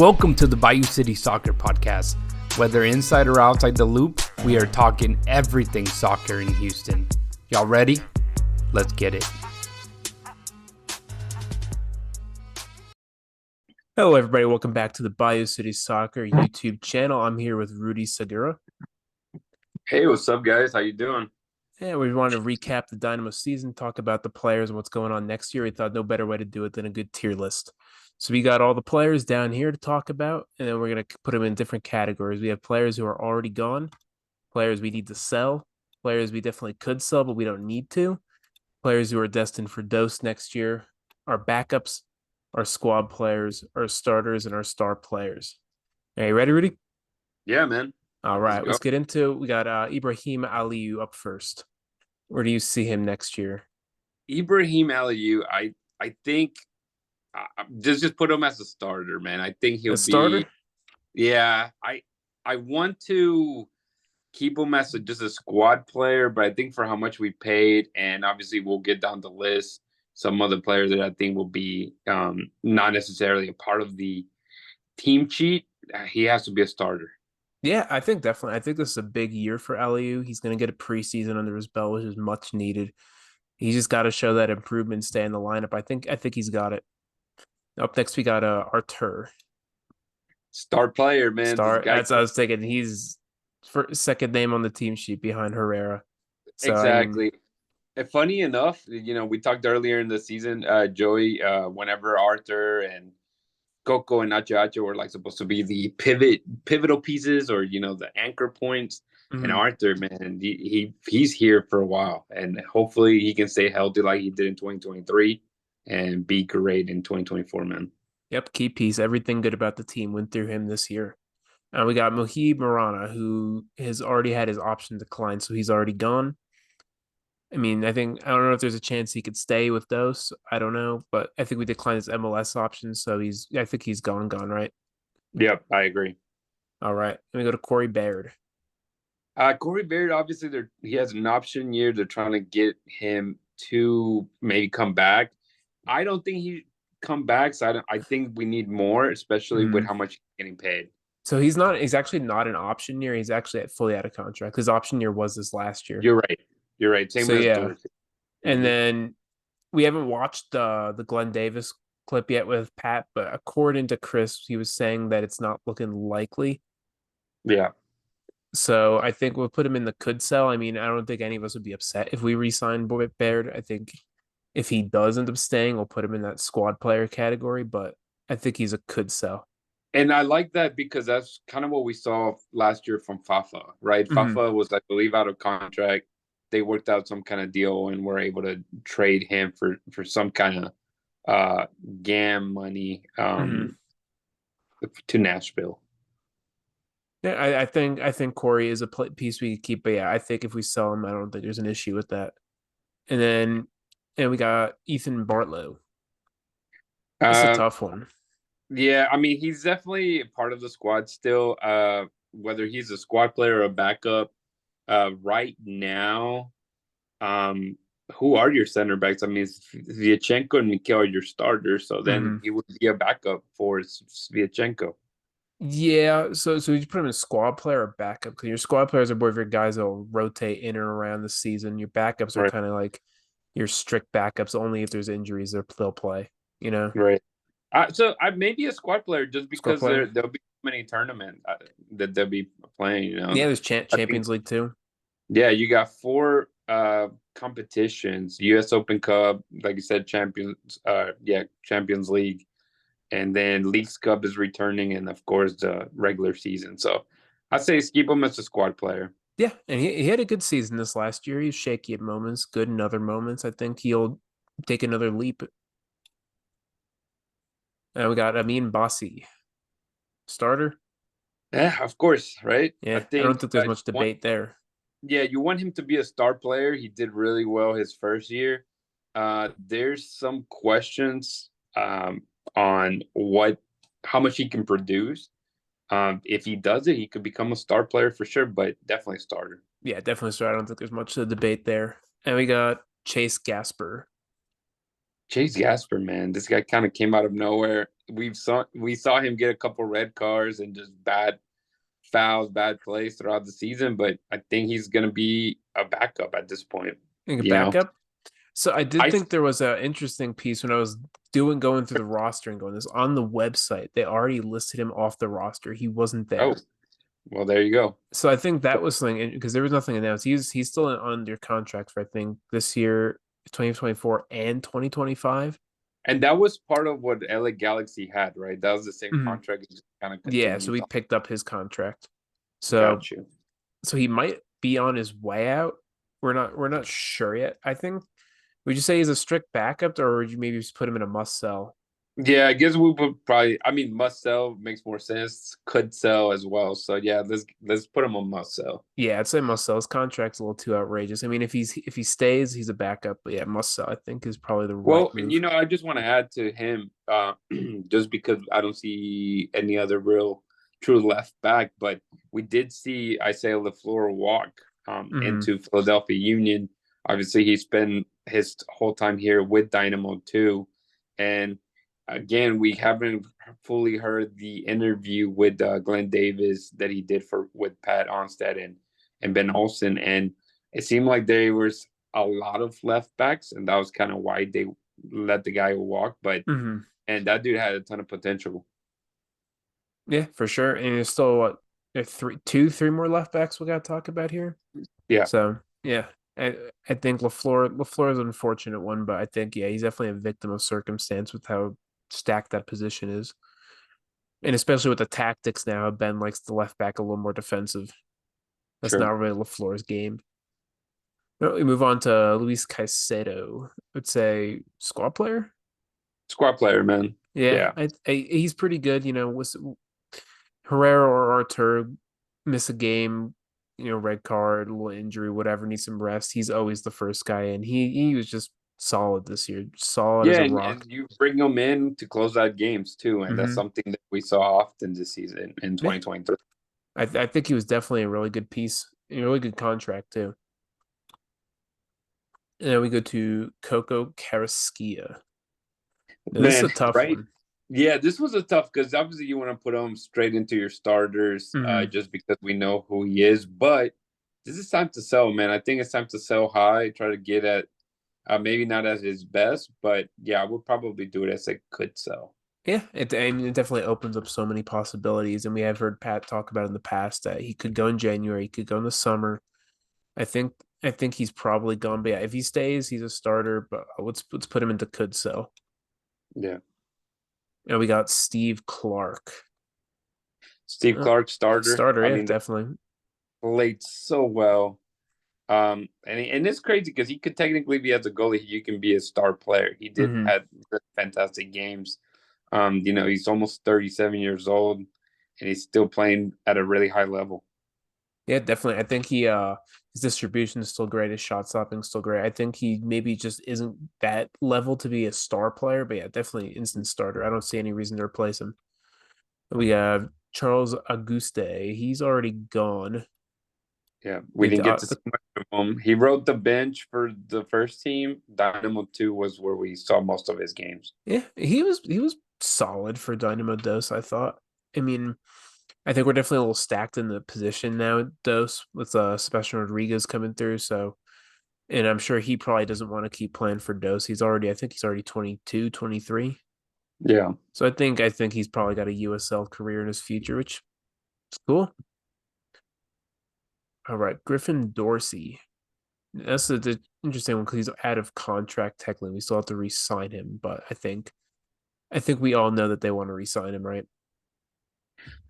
Welcome to the Bayou City Soccer Podcast. Whether inside or outside the loop, we are talking everything soccer in Houston. Y'all ready? Let's get it. Hello, everybody. Welcome back to the Bayou City Soccer YouTube channel. I'm here with Rudy Segura. Hey, what's up, guys? How you doing? And we wanted to recap the Dynamo season, talk about the players and what's going on next year. We thought no better way to do it than a good tier list. So we got all the players down here to talk about, and then we're going to put them in different categories. We have players who are already gone, players we need to sell, players we definitely could sell, but we don't need to, players who are destined for dose next year, our backups, our squad players, our starters, and our star players. Are you ready, Rudy? Yeah, man. All right, let's get into it. We got Ibrahim Aliyu up first. Where do you see him next year? Ibrahim Aliyu, I think just put him as a starter, man. I think he'll be starter. Yeah, I want to keep him as just a squad player, but I think for how much we paid, and obviously we'll get down the list some other players that I think will be not necessarily a part of the team sheet. He has to be a starter. Yeah, I think definitely. I think this is a big year for Aliyu. He's going to get a preseason under his belt, which is much needed. He's just got to show that improvement, stay in the lineup. I think he's got it. Up next, we got Artur. Star player, man. That's what I was thinking. He's second name on the team sheet behind Herrera. So, exactly. And funny enough, we talked earlier in the season, Joey, whenever Artur and Coco and Nacho were supposed to be the pivotal pieces or the anchor points. Mm-hmm. And Artur, man, he's here for a while, and hopefully he can stay healthy like he did in 2023 and be great in 2024, man. Yep, key piece. Everything good about the team went through him this year. And we got Mohib Marana, who has already had his option declined, so he's already gone. I mean, I don't know if there's a chance he could stay with Dose. I don't know, but I think we declined his MLS option, so I think he's gone, right? Yep, I agree. All right, let me go to Corey Baird. Corey Baird, obviously, he has an option year. They're trying to get him to maybe come back. I don't think he'd come back, so I think we need more, especially with how much he's getting paid. So he's actually not an option year. He's actually fully out of contract. His option year was this last year. You're right. Same with Dorsey. And then we haven't watched the Glenn Davis clip yet with Pat, but according to Chris, he was saying that it's not looking likely. Yeah. So I think we'll put him in the could sell. I mean, I don't think any of us would be upset if we re-sign Baird. I think if he does end up staying, we'll put him in that squad player category, but I think he's a could sell. And I like that because that's kind of what we saw last year from Fafa, right? Mm-hmm. Fafa was, I believe, out of contract. They worked out some kind of deal and were able to trade him for some kind of GAM money to Nashville. Yeah, I think Corey is a piece we could keep, but yeah, I think if we sell him, I don't think there's an issue with that. And we got Ethan Bartlow. That's a tough one. Yeah, I mean, he's definitely a part of the squad still. Whether he's a squad player or a backup, right now, who are your center backs? I mean, Sviatchenko and Mikel are your starters, so then he would be a backup for Sviatchenko. Yeah, so you put him in squad player or backup? Because your squad players are more of your guys that will rotate in and around the season. Your backups are kind of like your strict backups. Only if there's injuries, they'll play. Right. So I may be a squad player just because there'll be many tournaments that they'll be playing. Yeah, there's Champions League too. Yeah, you got 4 competitions: U.S. Open Cup, like you said, Champions League. And then Leagues Cup is returning, and of course the regular season. So I'd say keep him as a squad player. Yeah, and he had a good season this last year. He was shaky at moments, good in other moments. I think he'll take another leap. And we got Amin Bassi, starter. Yeah, of course, right? Yeah, I don't think there's much debate there. Yeah, you want him to be a star player. He did really well his first year. There's some questions on how much he can produce. If he does it, he could become a star player for sure, but definitely a starter. Yeah, definitely a starter. I don't think there's much to debate there. And we got Chase Gasper. Chase Gasper, man, this guy kind of came out of nowhere. we saw him get a couple red cards and just bad fouls, bad plays throughout the season. But I think he's going to be a backup at this point. A backup. So I think there was an interesting piece when I was going through the roster and going this on the website. They already listed him off the roster. He wasn't there. Oh, well, there you go. So I think that was something because there was nothing announced. He's still under contract for I think this year, 2024 and 2025. And that was part of what LA Galaxy had, right? That was the same contract. Kind of yeah, so we picked up his contract. So he might be on his way out. We're not sure yet. I think. Would you say he's a strict backup, or would you maybe just put him in a must sell? Yeah, I guess we would probably. I mean, must sell makes more sense. Could sell as well. So yeah, let's put him on must sell. Yeah, I'd say must sell. His contract's a little too outrageous. I mean, if he stays, he's a backup. But yeah, must sell. I think is probably the right move. And I just want to add to him, just because I don't see any other real true left back, but we did see Isaiah LaFleur walk into Philadelphia Union. Obviously, he spent his whole time here with Dynamo too, and again, we haven't fully heard the interview with Glenn Davis that he did with Pat Onstad and Ben Olsen, and it seemed like there was a lot of left backs, and that was kind of why they let the guy walk. But and that dude had a ton of potential. Yeah, for sure. And there's still three more left backs we got to talk about here. Yeah. So yeah. I think LaFleur is an unfortunate one, but I think he's definitely a victim of circumstance with how stacked that position is, and especially with the tactics now. Ben likes the left back a little more defensive. That's not really LaFleur's game. We move on to Luis Caicedo. I would say squad player. Squad player, man. Yeah. He's pretty good. Was Herrera or Artur miss a game? Red card, a little injury, whatever, needs some rest. He's always the first guy in. He was just solid this year. Solid as a rock. And you bring him in to close out games too, and that's something that we saw often this season in 2023. I think he was definitely a really good piece, a really good contract too. And then we go to Coco Carrasquilla. This is a tough one. Yeah, this was a tough because obviously you want to put him straight into your starters just because we know who he is. But this is time to sell, man. I think it's time to sell high, try to get at maybe not as his best, but yeah, I would probably do it as a could sell. Yeah, it definitely opens up so many possibilities. And we have heard Pat talk about in the past that he could go in January, he could go in the summer. I think he's probably gone. But yeah, if he stays, he's a starter. But let's put him into could sell. Yeah. And we got Steve Clark. Steve Clark, starter. I mean, definitely. Played so well. And it's crazy because he could technically be as a goalie, you can be a star player. He did have fantastic games. He's almost 37 years old and he's still playing at a really high level. Yeah, definitely. I think his distribution is still great. His shot stopping is still great. I think he maybe just isn't that level to be a star player, but yeah, definitely instant starter. I don't see any reason to replace him. We have Charles Auguste. He's already gone. Yeah, we didn't get to see much of him. He rode the bench for the first team. Dynamo 2 was where we saw most of his games. Yeah, he was solid for Dynamo Dos, I thought. I mean, I think we're definitely a little stacked in the position now at Dos with Sebastian Rodriguez coming through. So, and I'm sure he probably doesn't want to keep playing for Dos. I think he's already 22, 23. Yeah. So I think he's probably got a USL career in his future, which is cool. All right, Griffin Dorsey. That's the interesting one because he's out of contract technically. We still have to re-sign him, but I think we all know that they want to re-sign him, right?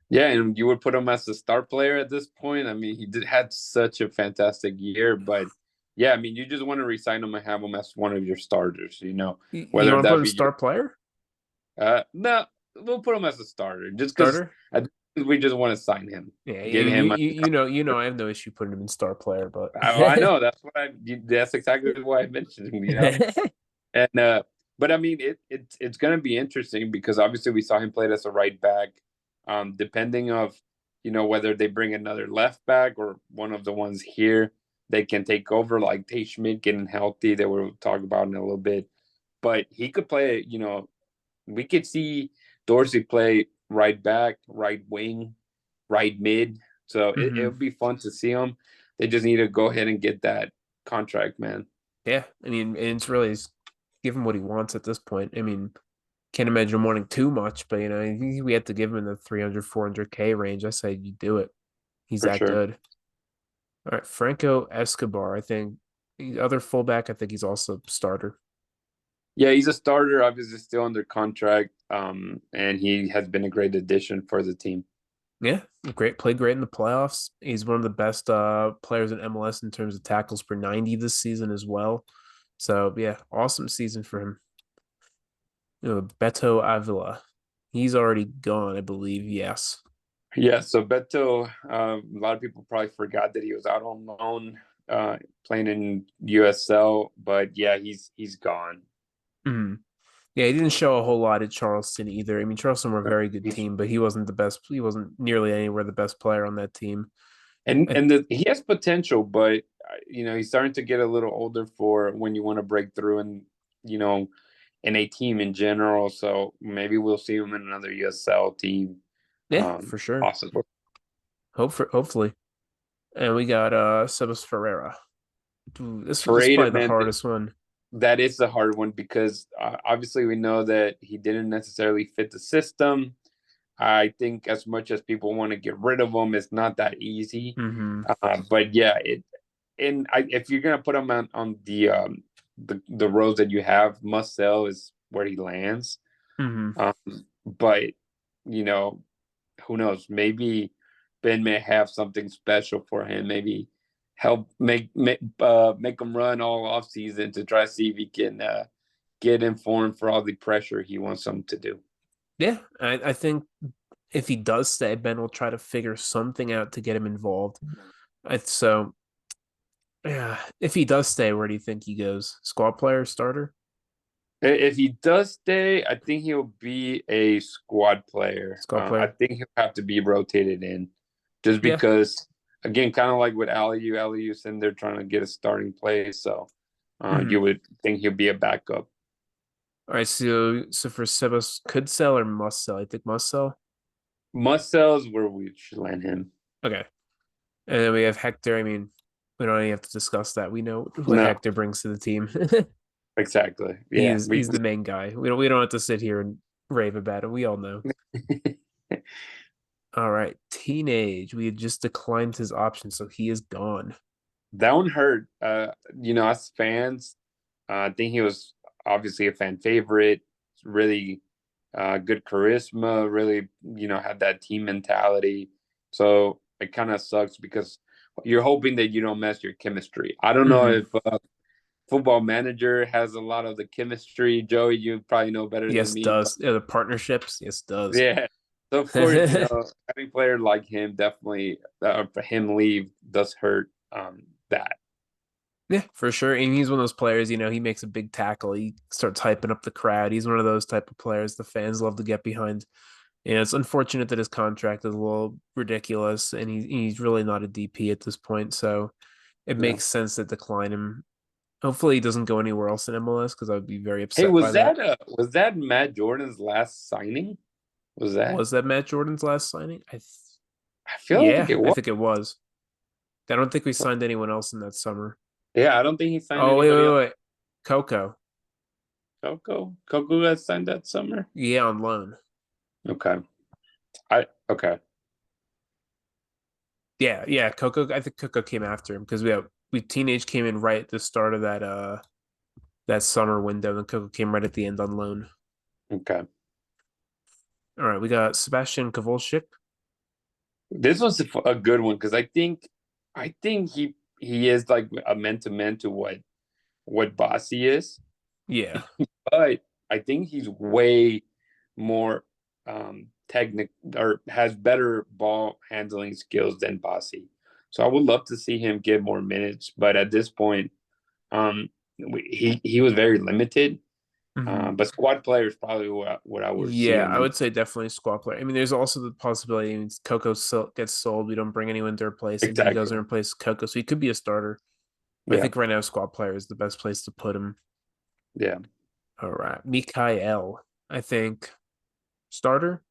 Yeah, and you would put him as a star player at this point. I mean, he had such a fantastic year, but yeah, I mean, you just want to re-sign him and have him as one of your starters. Whether you want to put him star player? No, we'll put him as a starter just because we just want to sign him. Yeah, I have no issue putting him in star player, but I know that's exactly why I mentioned him. And but I mean, it's going to be interesting because obviously we saw him play as a right back. Depending of whether they bring another left back or one of the ones here, they can take over like Tate Schmidt getting healthy that we'll talk about in a little bit. But he could play. We could see Dorsey play right back, right wing, right mid. So it'll be fun to see them. They just need to go ahead and get that contract, man. Yeah, I mean, and it's really give him what he wants at this point. I mean, can't imagine him wanting too much, but we have to give him in the 300, 400K range. I say you do it. He's For that sure. good. All right, Franco Escobar. I think the other fullback. I think he's also a starter. Yeah, he's a starter, obviously still under contract, and he has been a great addition for the team. Yeah, played great in the playoffs. He's one of the best players in MLS in terms of tackles per 90 this season as well. So yeah, awesome season for him. Beto Avila. He's already gone, I believe. Yes. Yeah, so Beto, a lot of people probably forgot that he was out on loan, playing in USL, but yeah, he's gone. Mm-hmm. Yeah, he didn't show a whole lot at Charleston either. I mean, Charleston were a very good team, but he wasn't the best. He wasn't nearly anywhere the best player on that team. He has potential, but he's starting to get a little older for when you want to break through, and in a team in general. So maybe we'll see him in another USL team. Yeah, for sure. Possible. Hopefully. And we got Sebas Ferreira. This is probably the hardest one. That is the hard one because obviously we know that he didn't necessarily fit the system. I think as much as people want to get rid of him, it's not that easy. But yeah, if you're gonna put him on the roads that you have, must sell is where he lands. But who knows? Maybe Ben may have something special for him. Maybe help make him run all off season to try to see if he can get informed for all the pressure he wants him to do. Yeah, I think if he does stay, Ben will try to figure something out to get him involved. So, yeah, if he does stay, where do you think he goes? Squad player, starter? If he does stay, I think he'll be a squad player. I think he'll have to be rotated in, just because, again, kind of like with Aliu's in there trying to get a starting place. So you would think he'll be a backup. All right, so for Sebas, could sell or must sell? I think must sell. Must sell is where we should land him. Okay, and then we have Hector. I mean, we don't even have to discuss that. We know what Hector brings to the team. Exactly. Yeah, he's the main guy. We don't have to sit here and rave about it. We all know. All right, Teenage. We had just declined his option, so he is gone. That one hurt. As fans, I think he was obviously a fan favorite. Really good charisma. Really, had that team mentality. So it kind of sucks because you're hoping that you don't mess your chemistry. I don't know if Football Manager has a lot of the chemistry. Joey, you probably know better than me. Yes, does. Yeah, the partnerships. Yes, does. Yeah. So, of course, having a player like him definitely, for him leave does hurt that. Yeah, for sure. And he's one of those players, he makes a big tackle. He starts hyping up the crowd. He's one of those type of players the fans love to get behind. And it's unfortunate that his contract is a little ridiculous, and he's really not a DP at this point. So it makes sense to decline him. Hopefully he doesn't go anywhere else in MLS because I would be very upset. Hey, was that Matt Jordan's last signing? Was that Matt Jordan's last signing? I feel like it was. I think it was. I don't think we signed anyone else in that summer. Yeah, I don't think he signed. Oh, wait. Coco got signed that summer. Yeah, on loan. Okay. Yeah. Coco. I think Coco came after him because we Teenage came in right at the start of that summer window, and Coco came right at the end on loan. Okay. All right, we got Sebastian Kowalczyk. This was a good one because I think he is like a man to what Bossy is. Yeah. But I think he's way more technical or has better ball handling skills than Bossy. So I would love to see him get more minutes, but at this point, he was very limited. But squad player is probably what I would. Yeah, I would say definitely squad player. I mean, there's also the possibility Coco gets sold. We don't bring anyone to replace him. He doesn't replace Coco, so he could be a starter. But I think right now squad player is the best place to put him. Yeah. All right, Mikael. I think Starter?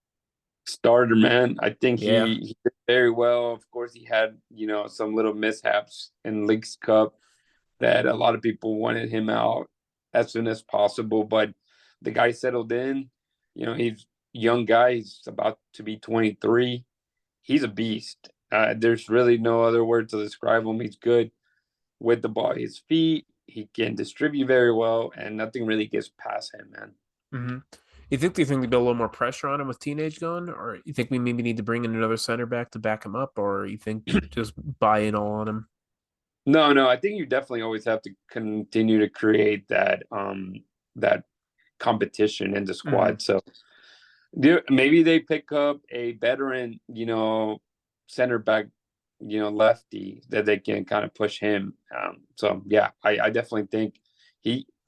Starter, man. I think Yeah. he did very well. Of course, he had, some little mishaps in Leagues Cup that a lot of people wanted him out as soon as possible. But the guy settled in. He's a young guy. He's about to be 23. He's a beast. There's really no other word to describe him. He's good with the ball at his feet. He can distribute very well, and nothing really gets past him, man. Mm-hmm. You think they think there'd be a little more pressure on him with teenage going, or you think we maybe need to bring in another center back to back him up, or you think just buy in all on him? No. I think you definitely always have to continue to create that competition in the Mm-hmm. squad. So maybe they pick up a veteran, center back, lefty that they can kind of push him. So yeah, I definitely think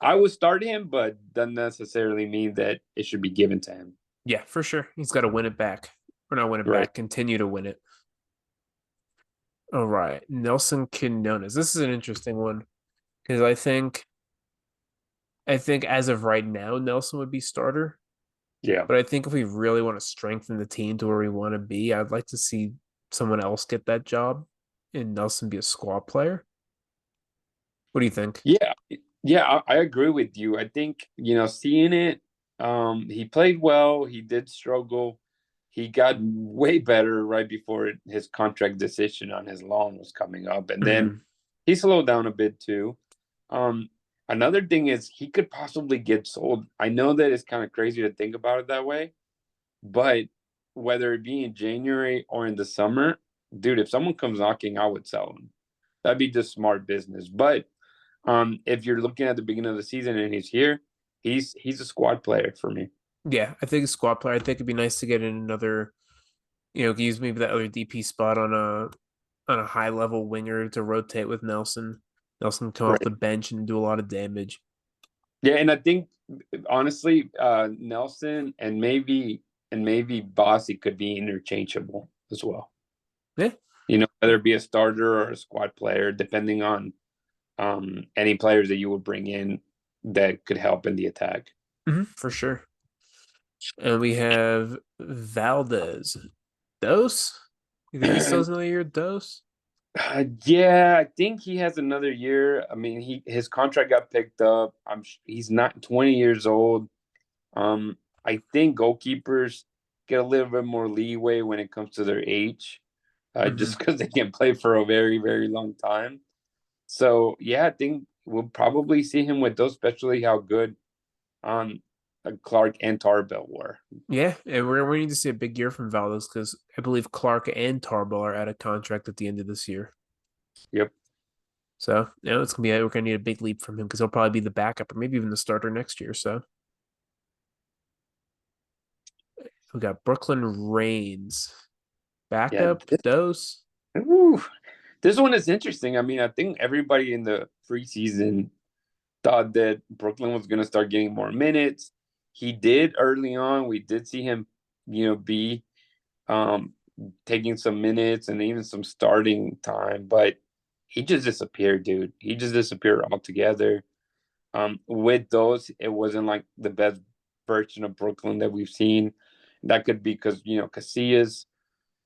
I would start him, but doesn't necessarily mean that it should be given to him. Yeah, for sure. He's got to win it back. Or not win it Right. back, continue to win it. All right. Nelson Quinones. This is an interesting one because I think as of right now, Nelson would be starter. Yeah. But I think if we really want to strengthen the team to where we want to be, I'd like to see someone else get that job and Nelson be a squad player. What do you think? Yeah. Yeah, I agree with you. I think, seeing it, he played well. He did struggle. He got way better right before his contract decision on his loan was coming up. And then Mhm. he slowed down a bit too. Um, Another thing is he could possibly get sold. I know that it's kind of crazy to think about it that way, but whether it be in January or in the summer, dude, if someone comes knocking, I would sell him. That'd be just smart business. But if you're looking at the beginning of the season and he's here, he's a squad player for me. Yeah, I think a squad player. I think it'd be nice to get in another, use maybe that other DP spot on a high level winger to rotate with Nelson. Nelson can come off Right. the bench and do a lot of damage. Yeah, and I think honestly, Nelson and maybe Bossy could be interchangeable as well. Yeah. Whether it be a starter or a squad player, depending on any players that you would bring in that could help in the attack. For sure. And we have Valdez. Dose? You think he still has another year, Dose? Yeah, I think he has another year. I mean, his contract got picked up. He's not 20 years old. I think goalkeepers get a little bit more leeway when it comes to their age, just because they can play for a very, very long time. So yeah, I think we'll probably see him with those, especially how good Clark and Tarbell were. Yeah, and we need to see a big year from Valdez because I believe Clark and Tarbell are out of contract at the end of this year. Yep. So it's gonna be we're gonna need a big leap from him because he'll probably be the backup or maybe even the starter next year. So we got Brooklyn Reigns, backup Yeah. Dose. Ooh, this one is interesting. I mean, I think everybody in the preseason thought that Brooklyn was going to start getting more minutes. He did early on. We did see him, be taking some minutes and even some starting time, but he just disappeared, dude. He just disappeared altogether. With those, it wasn't like the best version of Brooklyn that we've seen. That could be because, Casillas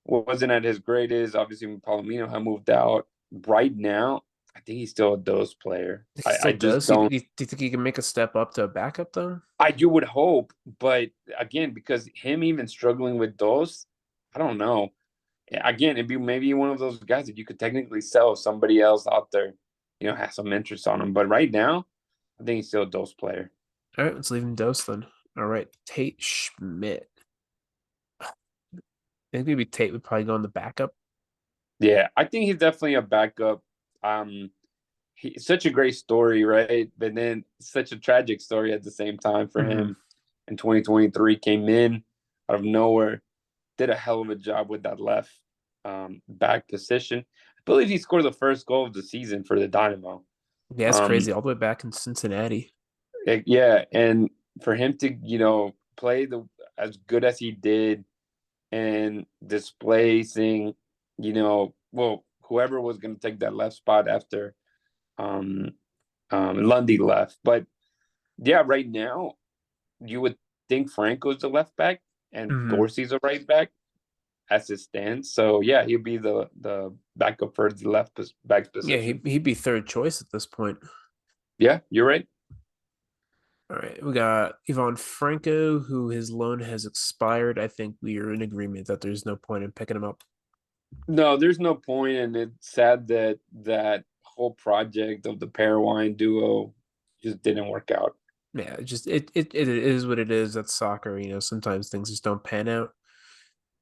wasn't at his greatest. Obviously, Palomino had moved out. Right now, I think he's still a Dose player. He I still just does. Do don't. you think he can make a step up to a backup though? You would hope, but again, because him even struggling with Dose, I don't know. Again, it'd be maybe one of those guys that you could technically sell if somebody else out there, has some interest on him. But right now, I think he's still a Dose player. All right, let's leave him Dose then. All right, Tate Schmidt. I think maybe Tate would probably go on the backup. Yeah, I think he's definitely a backup. He's such a great story, right? But then such a tragic story at the same time for him. In 2023, came in out of nowhere, did a hell of a job with that left back position. I believe he scored the first goal of the season for the Dynamo. Yeah, it's crazy. All the way back in Cincinnati. Yeah, and for him to play as good as he did and displacing, whoever was going to take that left spot after Lundy left. But yeah, right now you would think Franco's the left back, and Mhm. Dorsey's a right back as it stands. So yeah, he'll be the backup for the left back Yeah, position. he'd be third choice at this point. Yeah, you're right. All right, we got Ivan Franco, who his loan has expired. I think we are in agreement that there's no point in picking him up. No, there's no point, and it's sad that that whole project of the Paraguayan duo just didn't work out. Yeah, it is what it is. That's soccer. Sometimes things just don't pan out.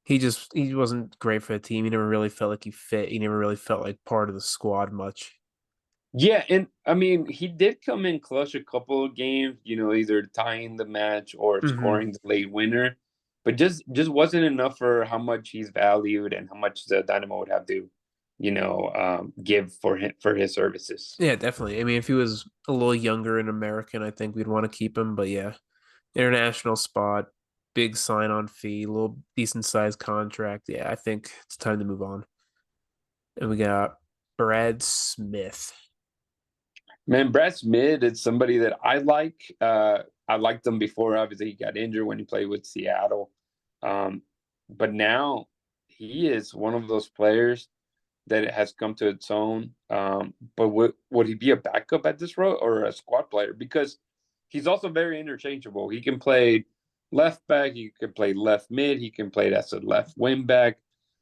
He wasn't great for the team. He never really felt like he fit. He never really felt like part of the squad much. Yeah, and I mean, he did come in clutch a couple of games, either tying the match or Hmm. scoring the late winner, but just wasn't enough for how much he's valued and how much the Dynamo would have to, give for his services. Yeah, definitely. I mean, if he was a little younger and American, I think we'd want to keep him. But yeah, international spot, big sign-on fee, little decent sized contract. Yeah, I think it's time to move on. And we got Brad Smith. Man, Brad Smith is somebody that I like. I liked him before. Obviously, he got injured when he played with Seattle. But now he is one of those players that has come to its own. But would he be a backup at this role or a squad player? Because he's also very interchangeable. He can play left back, he can play left mid, he can play as a left wing back.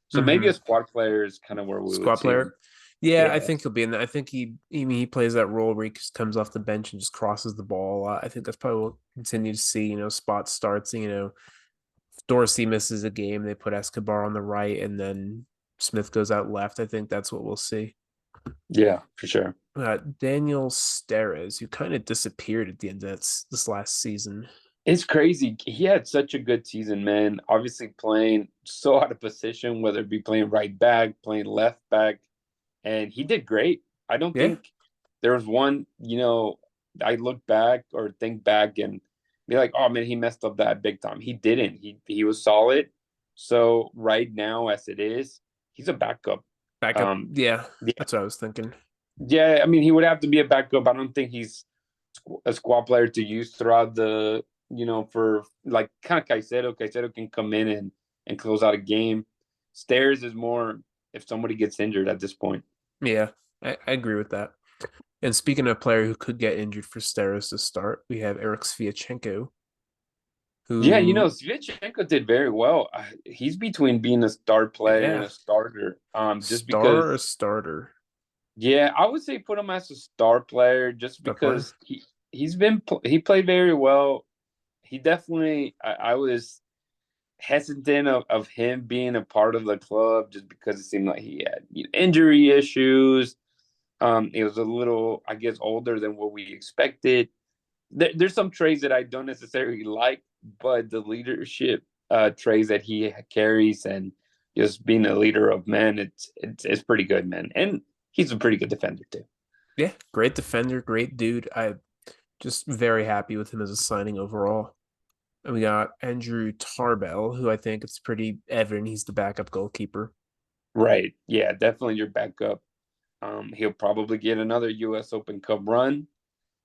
So maybe a Hmm. squad player is kind of where we would Squad see him. player. Yeah, I Yeah. think he'll be in there. I think he plays that role where he just comes off the bench and just crosses the ball a lot. I think that's probably what we'll continue to see. Spot starts. If Dorsey misses a game, they put Escobar on the right, and then Smith goes out left. I think that's what we'll see. Yeah, for sure. Daniel Steres, who kind of disappeared at the end of this last season. It's crazy. He had such a good season, man. Obviously playing so out of position, whether it be playing right back, playing left back, and he did great. I don't Yeah, think there was one, I look back or think back and be like, oh man, he messed up that big time. He didn't. He was solid. So right now, as it is, he's a backup. backup. Um, Yeah, yeah, that's what I was thinking. yeah. I mean, he would have to be a backup. I don't think he's a squad player to use throughout for like kind of Caicedo. Caicedo can come in and close out a game. Stairs is more if somebody gets injured at this point. Yeah, I agree with that. And speaking of a player who could get injured for Steres to start, we have Eric Sviatchenko, Yeah, who, Sviatchenko did very well. He's between being a star player and yeah, a starter. Just star or because, starter. yeah, I would say put him as a star player just Star player. because he played very well. He definitely I was hesitant of him being a part of the club just because it seemed like he had injury issues. He was a little, I guess, older than what we expected. There's some traits that I don't necessarily like, but the leadership traits that he carries and just being a leader of men, it's pretty good, man. And he's a pretty good defender too. Yeah, great defender, great dude. I just very happy with him as a signing overall. And we got Andrew Tarbell, who I think it's pretty evident he's the backup goalkeeper. Right. Yeah, definitely your backup. He'll probably get another U.S. Open Cup run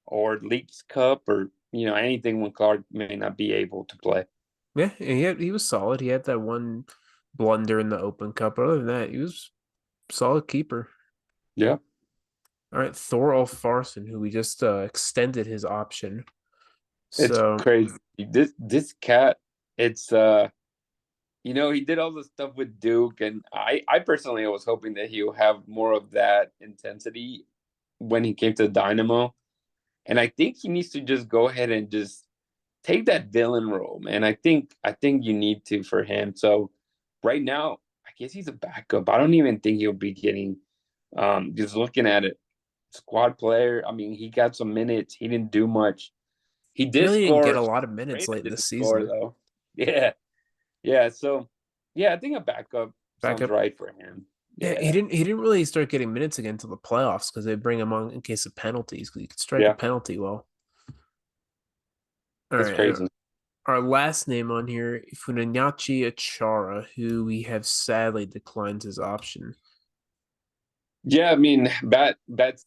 or Leagues Cup or anything when Clark may not be able to play. Yeah, and he was solid. He had that one blunder in the Open Cup. But other than that, he was solid keeper. Yeah, All right, Thor Farson, who we just extended his option. it's So crazy. This cat, it's he did all the stuff with Duke, and I personally was hoping that he'll have more of that intensity when he came to the Dynamo. And I think he needs to just go ahead and just take that villain role, man. I think you need to for him. So right now, I guess he's a backup. I don't even think he'll be getting just looking at it. Squad player. I mean, he got some minutes. He didn't do much. He did really didn't get score. a lot of minutes Raymond late in the didn't score season. though. Yeah. Yeah. So yeah, I think a backup sounds Backup. right for him. Yeah, Yeah. he didn't really start getting minutes again until the playoffs because they bring him on in case of penalties because he could strike a Yeah. penalty well. All It's right, crazy. our last name on here, Funanyachi Achara, who we have sadly declined his option. Yeah, I mean, bad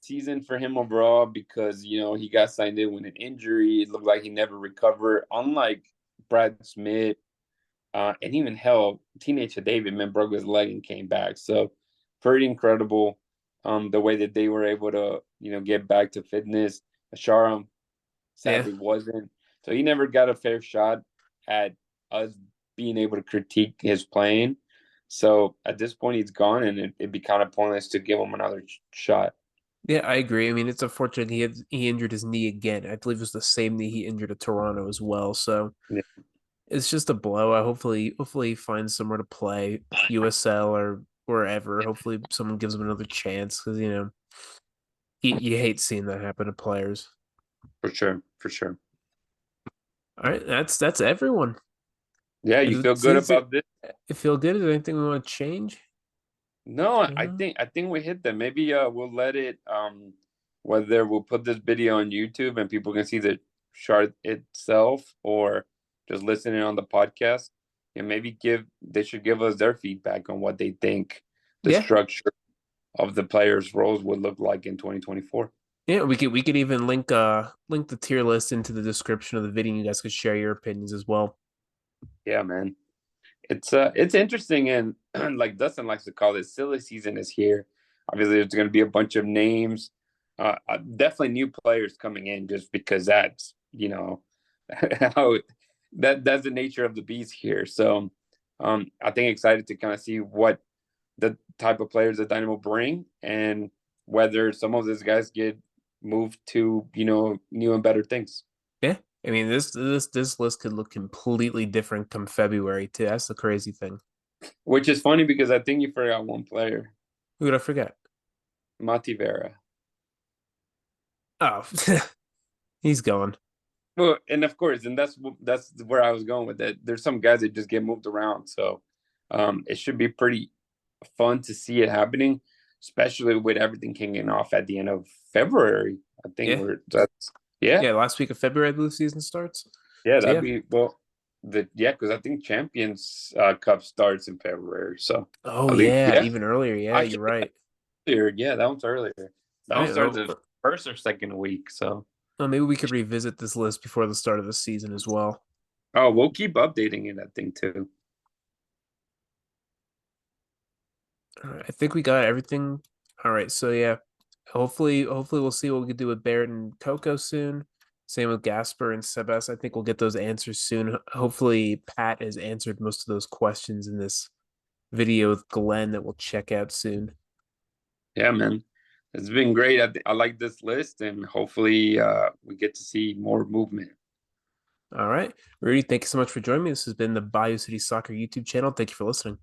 season for him overall because he got signed in with an injury. It looked like he never recovered. Unlike Brad Smith, and even hell, teenage David man broke his leg and came back. So pretty incredible. The way that they were able to, get back to fitness. Ashara Yeah. sadly wasn't. So he never got a fair shot at us being able to critique his playing. So at this point, he's gone, and it'd be kind of pointless to give him another shot. Yeah, I agree. I mean, it's unfortunate he injured his knee again. I believe it was the same knee he injured at Toronto as well. So Yeah, it's just a blow. Hopefully he finds somewhere to play, USL or wherever. Hopefully someone gives him another chance because you hate seeing that happen to players. for sure, for sure. All right, that's everyone. Yeah, you feel good about this? It feel good. Is there anything we want to change? No, I think we hit them. Maybe we'll let it whether we'll put this video on YouTube and people can see the chart itself or just listening on the podcast. And maybe they should give us their feedback on what they think the structure of the players' roles would look like in 2024. Yeah, we could even link the tier list into the description of the video. You guys could share your opinions as well. Yeah, man. It's interesting, and like Dustin likes to call it, silly season is here. Obviously, there's going to be a bunch of names, definitely new players coming in, just because that's how that's the nature of the beast here. So, I think excited to kind of see what the type of players that Dynamo bring, and whether some of these guys get moved to new and better things. Yeah. I mean, this list could look completely different come February too. That's the crazy thing. Which is funny because I think you forgot one player. Who did I forget? Mati Vera. Oh, he's gone. Well, and of course, and that's where I was going with that. There's some guys that just get moved around, so it should be pretty fun to see it happening, especially with everything kicking off at the end of February. I think last week of February the season starts. Yeah, that'd be because I think Champions Cup starts in February. So even earlier. Yeah, actually, you're right. Yeah, that one's earlier. That one starts the first or second week. So maybe we could revisit this list before the start of the season as well. Oh, we'll keep updating it, I think, too. All right, I think we got everything. All right, so yeah, hopefully we'll see what we can do with Barrett and Coco soon. Same with Gasper and Sebas. I think we'll get those answers soon. Hopefully Pat has answered most of those questions in this video with Glenn that we'll check out soon. Yeah, man. It's been great. I like this list, and hopefully we get to see more movement. All right. Rudy, thank you so much for joining me. This has been the Bayou City Soccer YouTube channel. Thank you for listening.